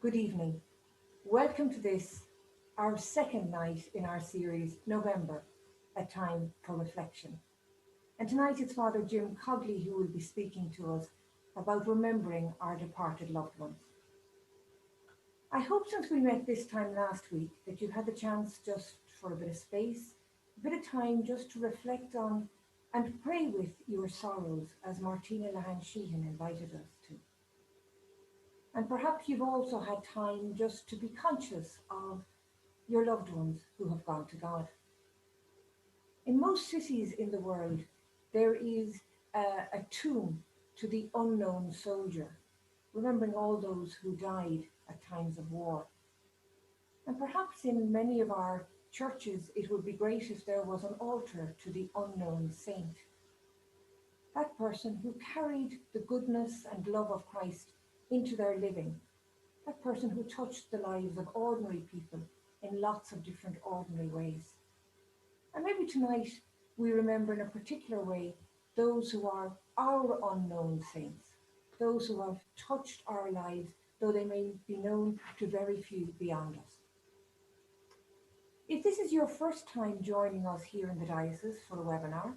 Good evening. Welcome to this, our second night in our series, November, A Time for Reflection. And tonight it's Father Jim Cogley who will be speaking to us about remembering our departed loved ones. I hope since we met this time last week that you've had the chance just for a bit of space, a bit of time just to reflect on and pray with your sorrows as Martina Lahan Sheehan invited us to. And perhaps you've also had time just to be conscious of your loved ones who have gone to God. In most cities in the world, there is a tomb to the unknown soldier, remembering all those who died at times of war. And perhaps in many of our churches, it would be great if there was an altar to the unknown saint. That person who carried the goodness and love of Christ into their living. That person who touched the lives of ordinary people in lots of different ordinary ways. And maybe tonight we remember in a particular way those who are our unknown saints, those who have touched our lives, though they may be known to very few beyond us. If this is your first time joining us here in the Diocese for a webinar,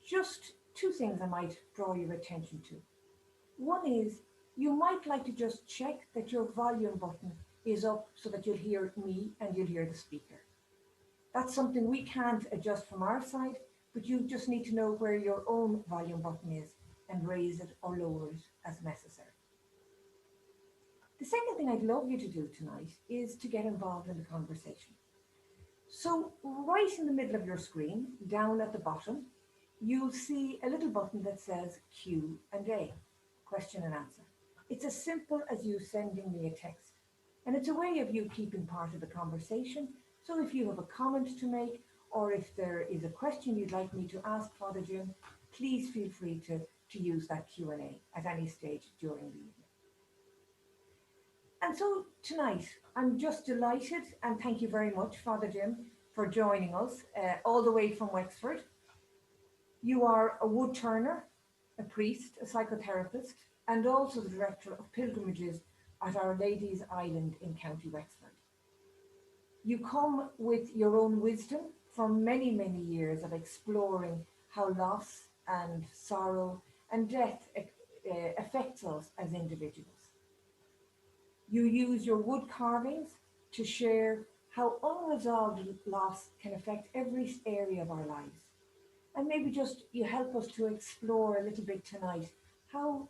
just two things I might draw your attention to. One is you might like to just check that your volume button is up so that you'll hear me and you'll hear the speaker. That's something we can't adjust from our side, but you just need to know where your own volume button is and raise it or lower it as necessary. The second thing I'd love you to do tonight is to get involved in the conversation. So right in the middle of your screen, down at the bottom, you'll see a little button that says Q&A, question and answer. It's as simple as you sending me a text, and it's a way of you keeping part of the conversation. So if you have a comment to make, or if there is a question you'd like me to ask Father Jim, please feel free to use that Q&A at any stage during the evening. And so tonight, I'm just delighted, and thank you very much, Father Jim, for joining us all the way from Wexford. You are a woodturner, a priest, a psychotherapist, and also the director of pilgrimages at Our Lady's Island in County Wexford. You come with your own wisdom from many, many years of exploring how loss and sorrow and death affects us as individuals. You use your wood carvings to share how unresolved loss can affect every area of our lives. And maybe just you help us to explore a little bit tonight how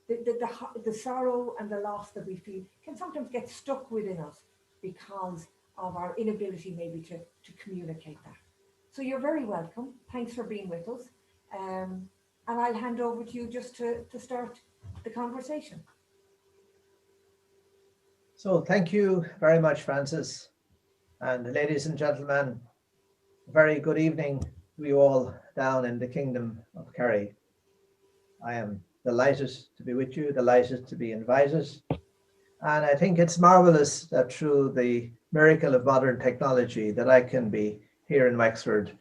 the sorrow and the loss that we feel can sometimes get stuck within us because of our inability maybe to communicate that. So you're very welcome. Thanks for being with us. And I'll hand over to you just to start the conversation. So thank you very much, Francis. And ladies and gentlemen, very good evening to you all down in the Kingdom of Kerry. I am delighted to be with you, delighted to be invited. And I think it's marvelous that through the miracle of modern technology that I can be here in Wexford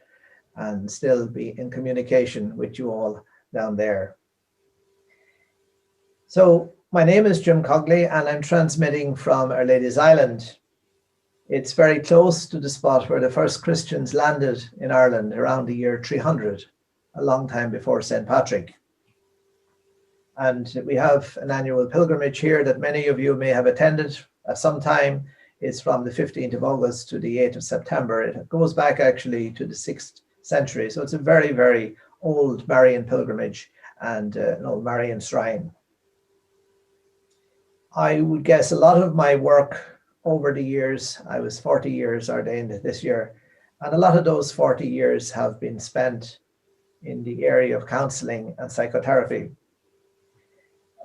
and still be in communication with you all down there. So my name is Jim Cogley and I'm transmitting from Our Lady's Island. It's very close to the spot where the first Christians landed in Ireland around the year 300, a long time before St. Patrick. And we have an annual pilgrimage here that many of you may have attended at some time. It's from the 15th of August to the 8th of September. It goes back actually to the 6th century. So it's a very, very old Marian pilgrimage and an old Marian shrine. I would guess a lot of my work over the years, I was 40 years ordained this year, and a lot of those 40 years have been spent in the area of counseling and psychotherapy.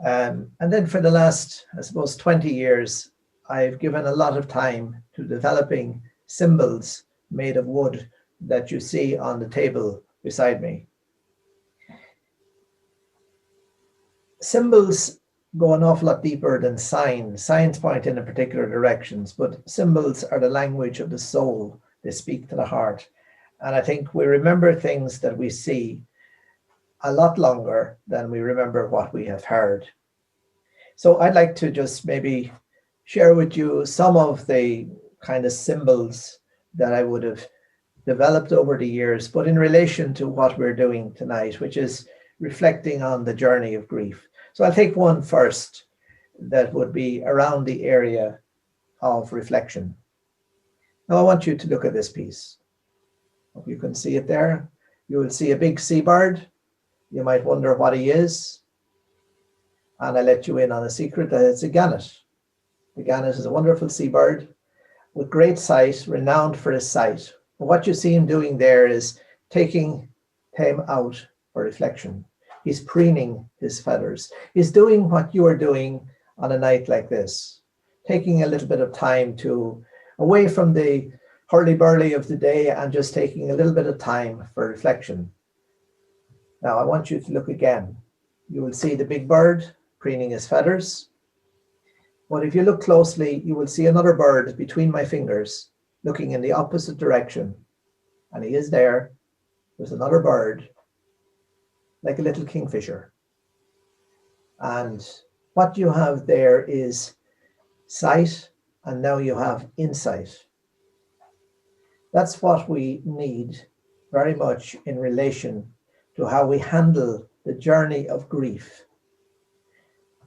And then for the last, I suppose, 20 years, I've given a lot of time to developing symbols made of wood that you see on the table beside me. Symbols go an awful lot deeper than signs. Signs point in particular directions, but symbols are the language of the soul. They speak to the heart. And I think we remember things that we see a lot longer than we remember what we have heard. So I'd like to just maybe share with you some of the kind of symbols that I would have developed over the years, but in relation to what we're doing tonight, which is reflecting on the journey of grief. So I'll take one first that would be around the area of reflection. Now I want you to look at this piece. Hope you can see it there. You will see a big seabird. You might wonder what he is. And I let you in on a secret that it's a gannet. The gannet is a wonderful seabird with great sight, renowned for his sight. And what you see him doing there is taking time out for reflection. He's preening his feathers. He's doing what you are doing on a night like this, taking a little bit of time to away from the hurly-burly of the day and just taking a little bit of time for reflection. Now I want you to look again. You will see the big bird preening his feathers. But if you look closely, you will see another bird between my fingers looking in the opposite direction. And he is there. There's another bird, like a little kingfisher. And what you have there is sight, and now you have insight. That's what we need very much in relation to how we handle the journey of grief.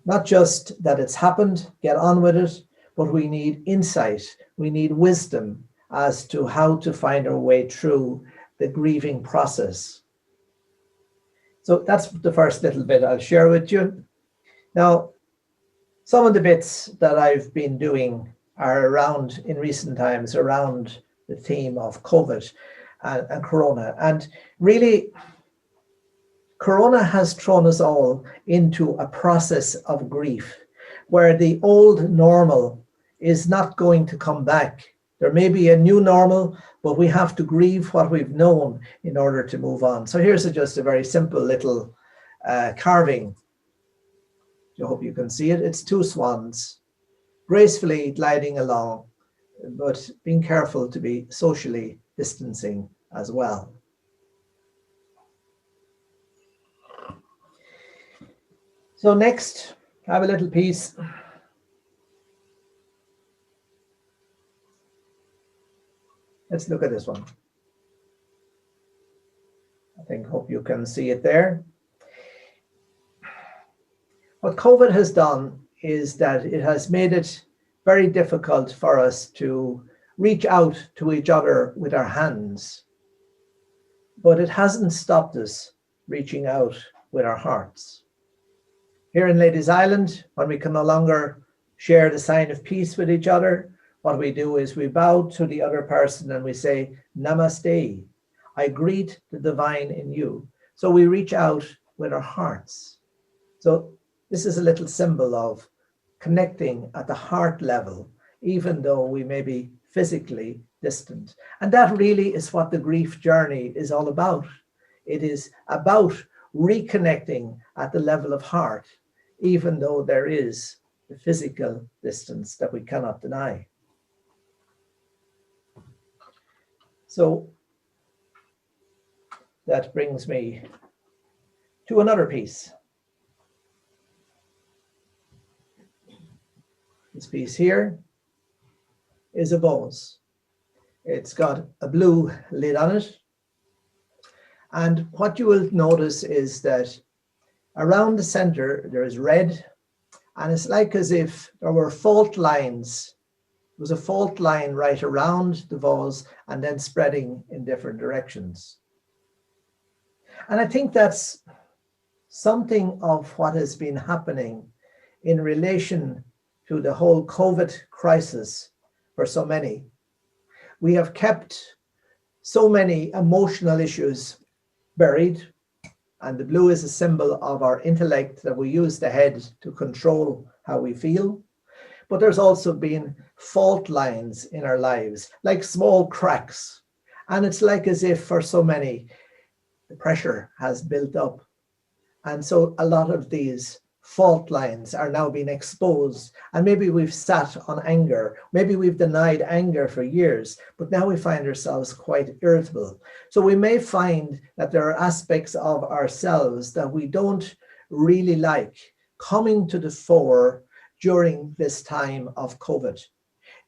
Not just that it's happened, get on with it, but we need insight, we need wisdom as to how to find our way through the grieving process. So that's the first little bit I'll share with you. Now, some of the bits that I've been doing are around, in recent times, around the theme of COVID and Corona. And really, Corona has thrown us all into a process of grief where the old normal is not going to come back. There may be a new normal, but we have to grieve what we've known in order to move on. So here's just a very simple little carving. I hope you can see it. It's two swans gracefully gliding along, but being careful to be socially distancing as well. So next, I have a little piece. Let's look at this one. Hope you can see it there. What COVID has done is that it has made it very difficult for us to reach out to each other with our hands, but it hasn't stopped us reaching out with our hearts. Here in Ladies Island, when we can no longer share the sign of peace with each other, what we do is we bow to the other person and we say, Namaste, I greet the divine in you. So we reach out with our hearts. So this is a little symbol of connecting at the heart level, even though we may be physically distant. And that really is what the grief journey is all about. It is about reconnecting at the level of heart, even though there is the physical distance that we cannot deny. So that brings me to another piece. This piece here is a vase. It's got a blue lid on it. And what you will notice is that around the center there is red, and it's like as if there were fault lines. There was a fault line right around the vase and then spreading in different directions. And I think that's something of what has been happening in relation to the whole COVID crisis for so many. We have kept so many emotional issues buried, and the blue is a symbol of our intellect, that we use the head to control how we feel. But there's also been fault lines in our lives, like small cracks. And it's like as if for so many, the pressure has built up. And so a lot of these fault lines are now being exposed. And maybe we've sat on anger. Maybe we've denied anger for years, but now we find ourselves quite irritable. So we may find that there are aspects of ourselves that we don't really like coming to the fore during this time of COVID.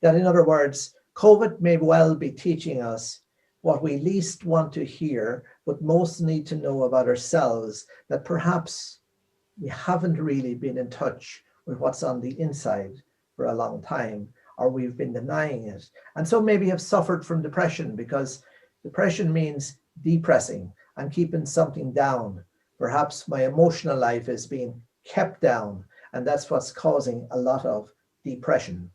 That, in other words, COVID may well be teaching us what we least want to hear, but most need to know about ourselves, that perhaps we haven't really been in touch with what's on the inside for a long time, or we've been denying it. And so maybe have suffered from depression, because depression means depressing. I'm keeping something down. Perhaps my emotional life is being kept down, and that's what's causing a lot of depression.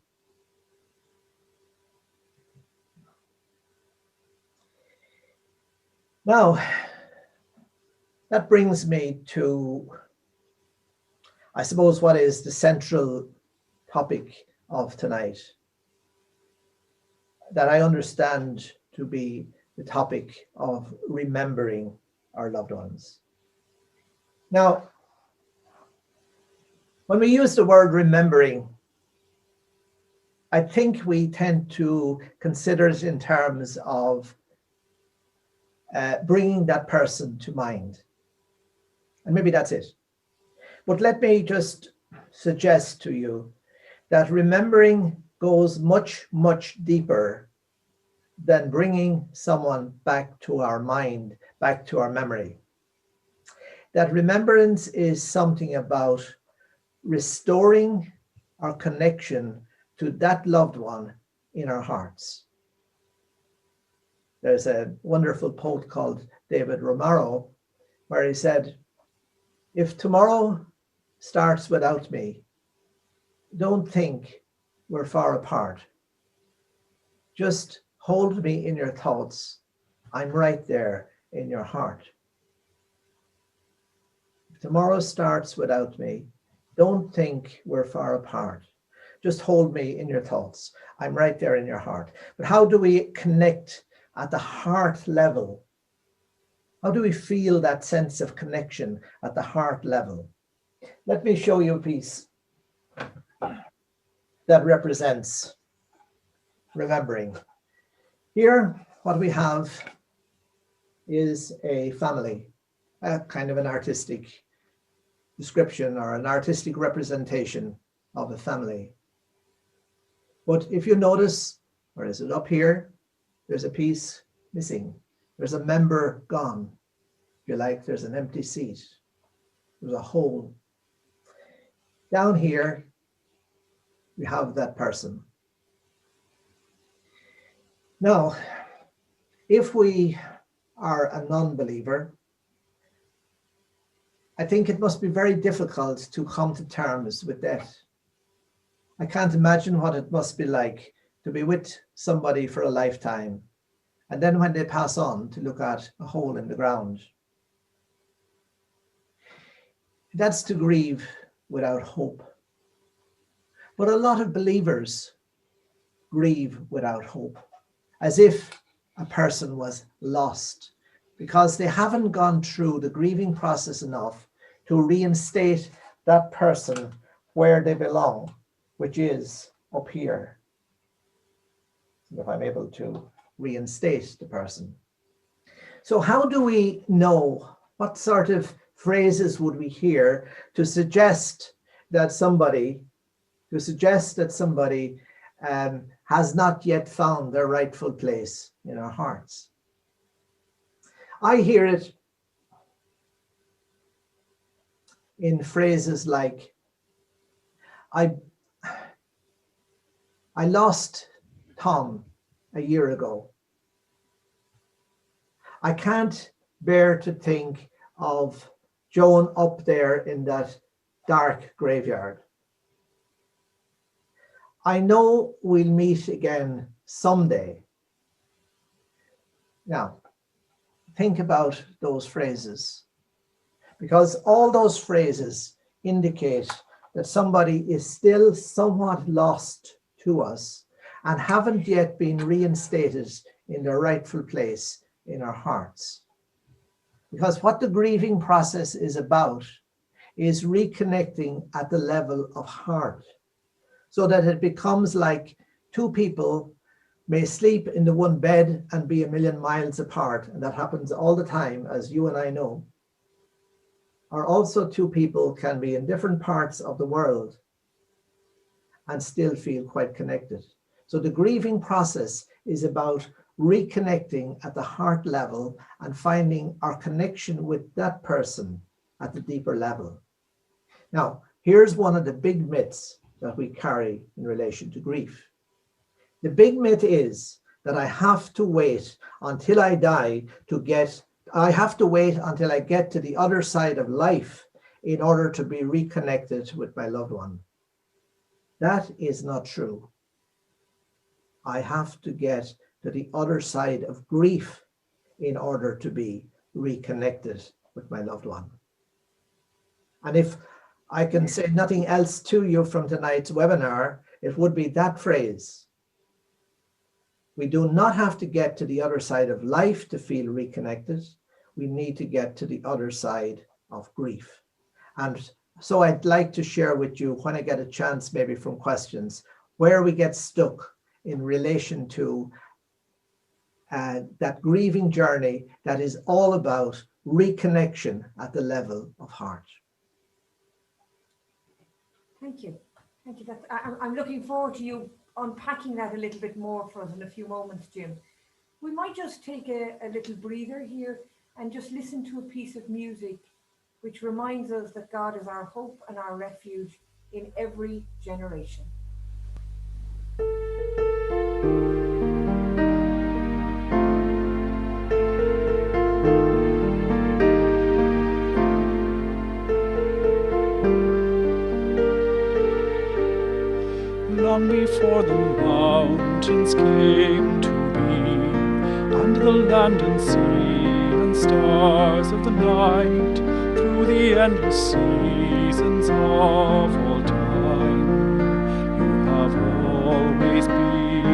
Now, that brings me to, I suppose, what is the central topic of tonight, that I understand to be the topic of remembering our loved ones. Now, when we use the word remembering, I think we tend to consider it in terms of bringing that person to mind. And maybe that's it. But let me just suggest to you that remembering goes much, much deeper than bringing someone back to our mind, back to our memory. That remembrance is something about restoring our connection to that loved one in our hearts. There's a wonderful poet called David Romaro, where he said, "If tomorrow starts without me, don't think we're far apart. Just hold me in your thoughts. I'm right there in your heart. If tomorrow starts without me, don't think we're far apart. Just hold me in your thoughts. I'm right there in your heart." But how do we connect at the heart level? How do we feel that sense of connection at the heart level? Let me show you a piece that represents remembering. Here, what we have is a family, a kind of an artistic description or an artistic representation of a family. But if you notice, or is it up here, there's a piece missing. There's a member gone. If you like, there's an empty seat. There's a hole. Down here, we have that person. Now, if we are a non-believer, I think it must be very difficult to come to terms with death. I can't imagine what it must be like to be with somebody for a lifetime, and then when they pass on, to look at a hole in the ground. That's to grieve without hope. But a lot of believers grieve without hope, as if a person was lost, because they haven't gone through the grieving process enough to reinstate that person where they belong, which is up here. If I'm able to reinstate the person. So how do we know? What sort of phrases would we hear to suggest that somebody has not yet found their rightful place in our hearts? I hear it in phrases like, I lost Tom a year ago. I can't bear to think of Joan up there in that dark graveyard. I know we'll meet again someday. Now, think about those phrases, because all those phrases indicate that somebody is still somewhat lost to us and haven't yet been reinstated in their rightful place in our hearts. Because what the grieving process is about is reconnecting at the level of heart, so that it becomes like two people may sleep in the one bed and be a million miles apart, and that happens all the time, as you and I know. Or also two people can be in different parts of the world, and still feel quite connected. So the grieving process is about reconnecting at the heart level and finding our connection with that person at the deeper level. Now, here's one of the big myths that we carry in relation to grief. The big myth is that I have to wait until I die I have to wait until I get to the other side of life in order to be reconnected with my loved one. That is not true. I have to get to the other side of grief in order to be reconnected with my loved one. And if I can say nothing else to you from tonight's webinar, it would be that phrase. We do not have to get to the other side of life to feel reconnected. We need to get to the other side of grief. And so I'd like to share with you, when I get a chance, maybe from questions, where we get stuck in relation to that grieving journey that is all about reconnection at the level of heart. Thank you. Thank you. I'm looking forward to you unpacking that a little bit more for us in a few moments, Jim. We might just take a little breather here and just listen to a piece of music which reminds us that God is our hope and our refuge in every generation. Long before the mountains came to be, and the land and sea and stars of the night, through the endless seasons of all time, you have always been,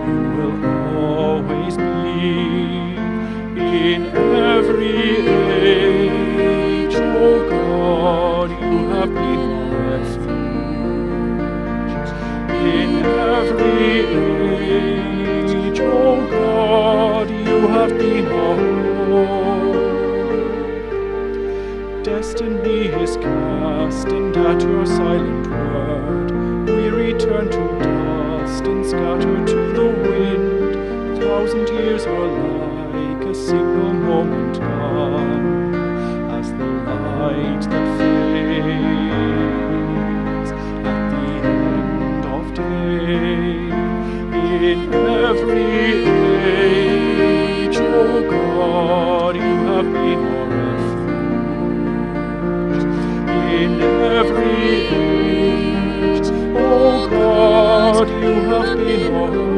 you will always be, in every age, O God, you have been our refuge. In every age, O God, you have been our hope. Destiny is cast, and at your silent word, we return to dust and scatter to the wind. 1,000 years are like a single moment gone, as the light that fades at the end of day. In every age, O God, you have been our refuge. In every age, O God, you have been our hope.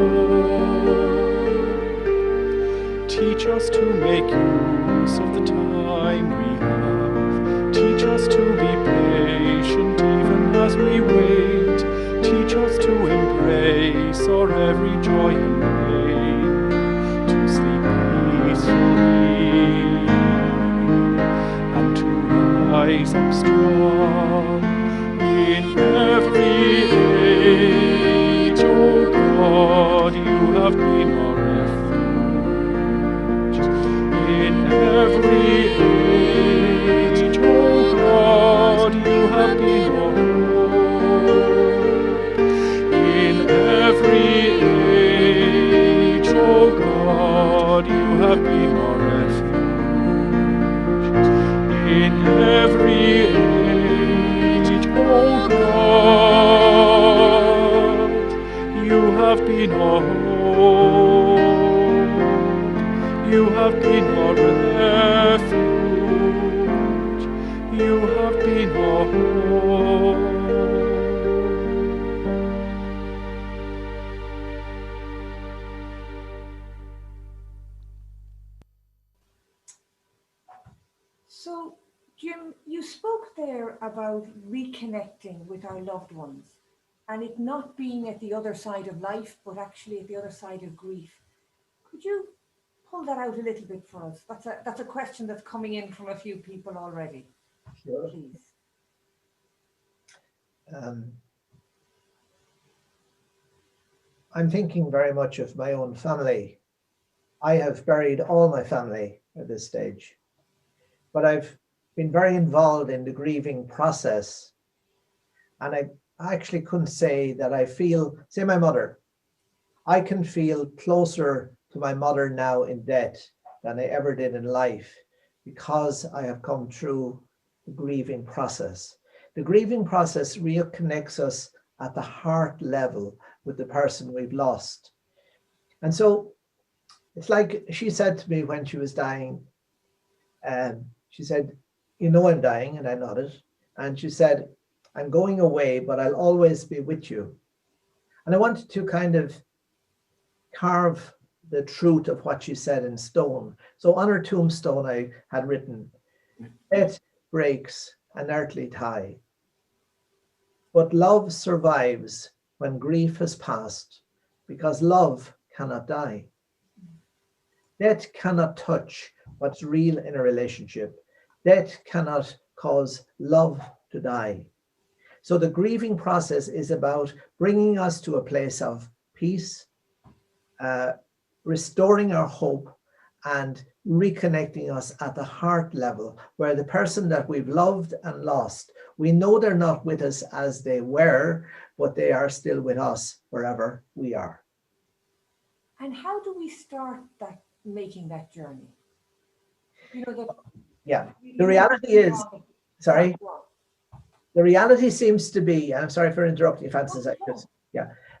Teach us to make use of the time we have. Teach us to be patient even as we wait. Teach us to embrace our every joy and pain, to sleep peacefully and to rise up strong. In every age, O God, you have been our refuge. In every age, O God, you have been our hope. In every age, O God, you have been our refuge. In every age, O God, you have been our hope. You have been our refuge. You have been our hope. So, Jim, you spoke there about reconnecting with our loved ones and it not being at the other side of life, but actually at the other side of grief. Could you pull that out a little bit for us? That's a question that's coming in from a few people already. Sure. Please. I'm thinking very much of my own family. I have buried all my family at this stage, but I've been very involved in the grieving process And I actually couldn't say that I feel, say my mother, I can feel closer to my mother now in death than I ever did in life, because I have come through the grieving process. The grieving process reconnects us at the heart level with the person we've lost. And so it's like she said to me when she was dying, she said, "You know I'm dying," and I nodded. And she said, "I'm going away, but I'll always be with you." And I wanted to kind of carve the truth of what she said in stone. So on her tombstone, I had written, "Death breaks an earthly tie, but love survives when grief has passed, because love cannot die. Death cannot touch what's real in a relationship. Death cannot cause love to die." So the grieving process is about bringing us to a place of peace, restoring our hope, and reconnecting us at the heart level, where the person that we've loved and lost, we know they're not with us as they were, but they are still with us wherever we are. And how do we start that, making that journey? You know, that Yeah, the reality is, sorry, the reality seems to be, I'm sorry for interrupting you, Francis,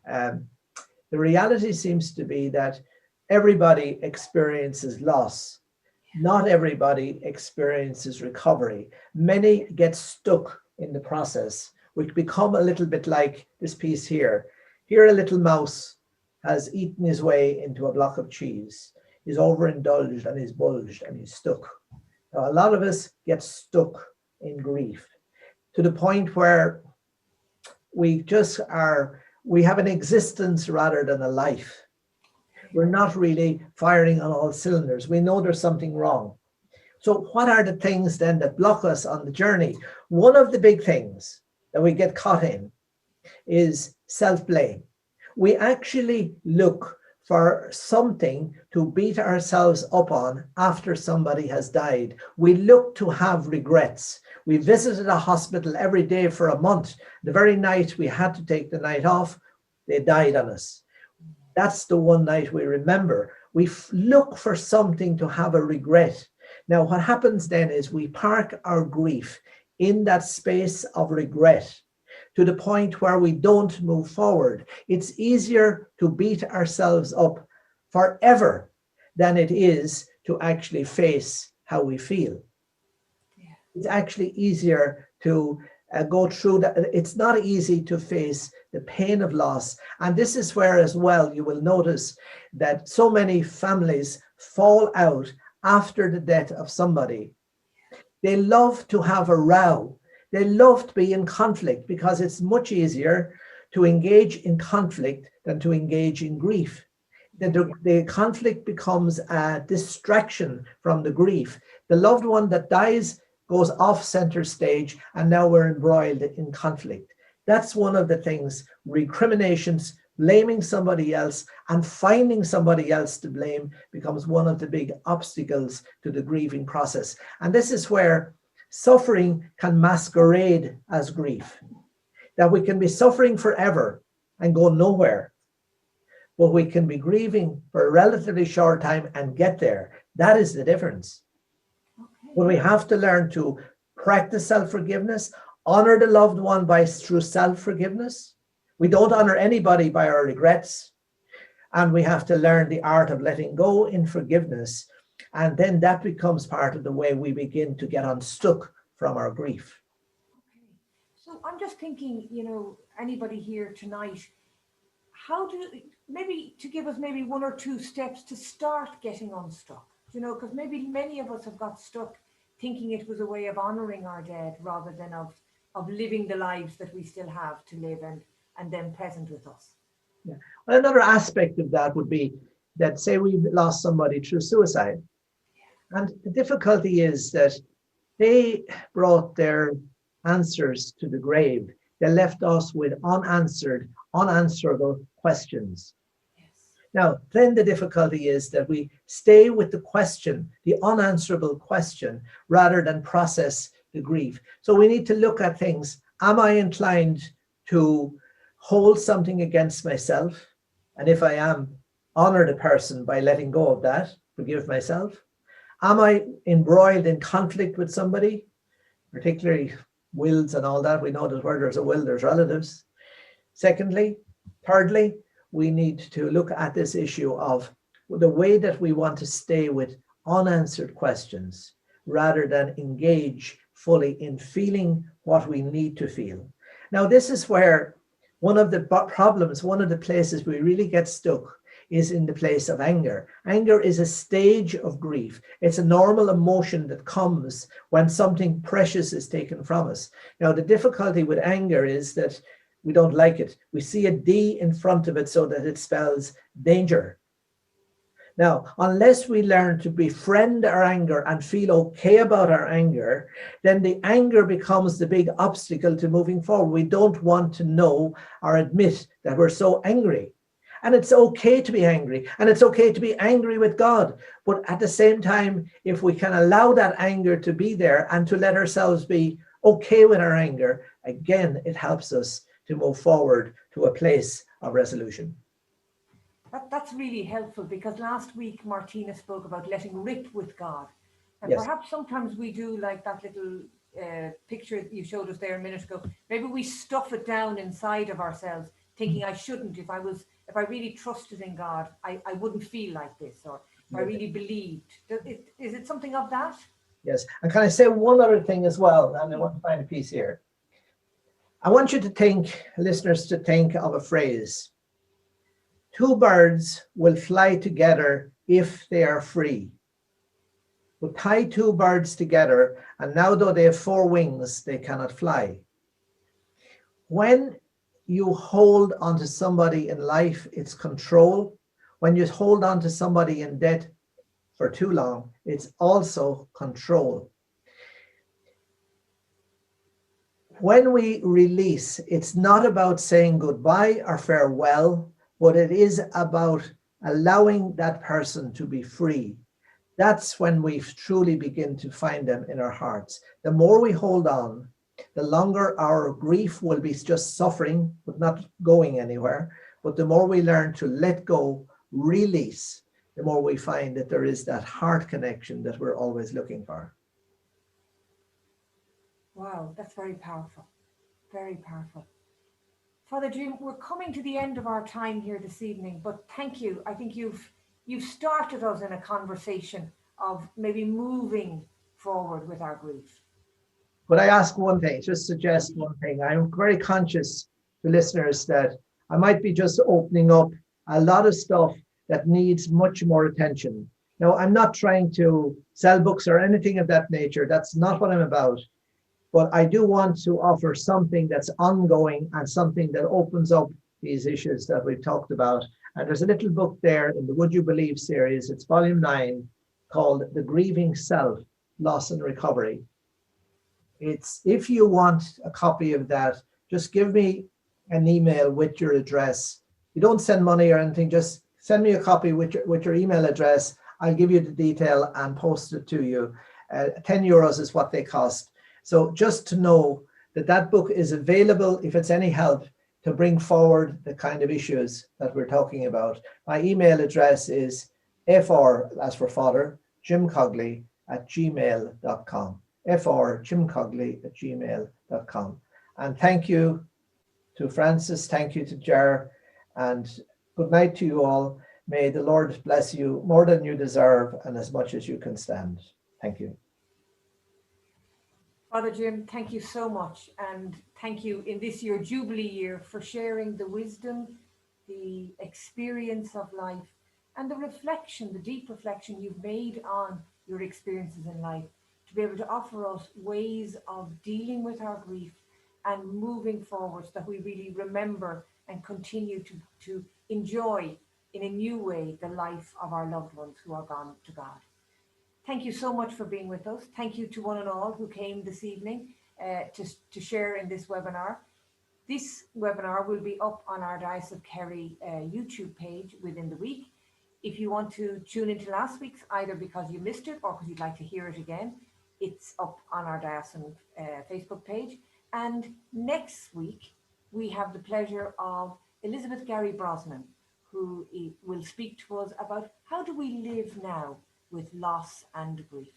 the reality seems to be that everybody experiences loss. Not everybody experiences recovery. Many get stuck in the process, which become a little bit like this piece here. Here, a little mouse has eaten his way into a block of cheese. He's overindulged and he's bulged and he's stuck. Now, a lot of us get stuck in grief to the point where we just are, we have an existence rather than a life. We're not really firing on all cylinders. We know there's something wrong. So what are the things then that block us on the journey? One of the big things that we get caught in is self-blame. We actually look for something to beat ourselves up on after somebody has died. We look to have regrets. We visited a hospital every day for a month. The very night we had to take the night off, they died on us. That's the one night we remember. We look for something to have a regret. Now, what happens then is we park our grief in that space of regret to the point where we don't move forward. It's easier to beat ourselves up forever than it is to actually face how we feel. Yeah. It's actually easier to go through that. It's not easy to face the pain of loss. And this is where as well you will notice that so many families fall out after the death of somebody. They love to have a row. They love to be in conflict because it's much easier to engage in conflict than to engage in grief. The conflict becomes a distraction from the grief. The loved one that dies goes off center stage, and now we're embroiled in conflict. That's one of the things, recriminations, blaming somebody else and finding somebody else to blame becomes one of the big obstacles to the grieving process. And this is where suffering can masquerade as grief. That we can be suffering forever and go nowhere, but we can be grieving for a relatively short time and get there. That is the difference. Okay. But we have to learn to practice self-forgiveness, honor the loved one through self-forgiveness. We don't honor anybody by our regrets. And we have to learn the art of letting go in forgiveness. And then that becomes part of the way we begin to get unstuck from our grief. Okay. So I'm just thinking, you know, anybody here tonight, maybe to give us maybe one or two steps to start getting unstuck, you know, because maybe many of us have got stuck thinking it was a way of honoring our dead rather than of living the lives that we still have to live and then present with us. Yeah. Well, another aspect of that would be that, say we lost somebody through suicide. Yeah. And the difficulty is that they brought their answers to the grave. They left us with unanswerable questions. Yes. Now, then the difficulty is that we stay with the question, the unanswerable question, rather than process the grief. So we need to look at things Am I inclined to hold something against myself? And if I am, honor the person by letting go of that, forgive myself. Am I embroiled in conflict with somebody, particularly wills and all that? We know that where there's a will, there's relatives. Thirdly, we need to look at this issue of the way that we want to stay with unanswered questions rather than engage fully in feeling what we need to feel. Now, this is where one of the problems, one of the places we really get stuck is in the place of anger. Anger is a stage of grief. It's a normal emotion that comes when something precious is taken from us. Now, the difficulty with anger is that we don't like it. We see a D in front of it so that it spells danger. Now, unless we learn to befriend our anger and feel okay about our anger, then the anger becomes the big obstacle to moving forward. We don't want to know or admit that we're so angry. And it's okay to be angry, and it's okay to be angry with God. But at the same time, if we can allow that anger to be there and to let ourselves be okay with our anger, again, it helps us to move forward to a place of resolution. That's really helpful, because last week Martina spoke about letting rip with God. And Yes. perhaps sometimes we do like that little picture you showed us there a minute ago. Maybe we stuff it down inside of ourselves, thinking I shouldn't. If I really trusted in God, I wouldn't feel like this, or if I really believed. Is it something of that? Yes. And can I say one other thing as well? And I want to find a piece here. I want you to think, listeners, to think of a phrase. Two birds will fly together if they are free. But tie two birds together, and now though they have four wings, they cannot fly. When you hold onto somebody in life, it's control. When you hold on to somebody in debt for too long, it's also control. When we release, it's not about saying goodbye or farewell, but it is about allowing that person to be free. That's when we truly begin to find them in our hearts. The more we hold on, the longer our grief will be just suffering, but not going anywhere. But the more we learn to let go, release, the more we find that there is that heart connection that we're always looking for. Wow, that's very powerful. Very powerful. Father Jim, we're coming to the end of our time here this evening, but thank you. I think you've started us in a conversation of maybe moving forward with our grief. But I ask one thing, just suggest one thing. I'm very conscious to listeners that I might be just opening up a lot of stuff that needs much more attention. Now, I'm not trying to sell books or anything of that nature. That's not what I'm about. But I do want to offer something that's ongoing and something that opens up these issues that we've talked about. And there's a little book there in the Would You Believe series. It's volume 9, called The Grieving Self, Loss and Recovery. It's, if you want a copy of that, just give me an email with your address. You don't send money or anything, just send me a copy with your email address. I'll give you the detail and post it to you. 10 euros is what they cost. So just to know that that book is available, if it's any help, to bring forward the kind of issues that we're talking about. My email address is fr, as for father, Jim Cogley @gmail.com. frjimcogley@gmail.com. And thank you to Francis, thank you to Jar, and good night to you all. May the Lord bless you more than you deserve and as much as you can stand. Thank you. Father Jim, thank you so much. And thank you in this year, Jubilee year, for sharing the wisdom, the experience of life, and the reflection, the deep reflection you've made on your experiences in life, to be able to offer us ways of dealing with our grief and moving forward, so that we really remember and continue to enjoy in a new way the life of our loved ones who are gone to God. Thank you so much for being with us. Thank you to one and all who came this evening to share in this webinar. This webinar will be up on our Diocese of Kerry YouTube page within the week. If you want to tune into last week's, either because you missed it or because you'd like to hear it again, it's up on our Diocesan Facebook page. And next week, we have the pleasure of Elizabeth Gary Brosnan, who will speak to us about how do we live now with loss and grief.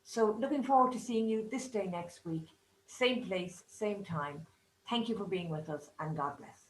So looking forward to seeing you this day next week, same place, same time. Thank you for being with us, and God bless.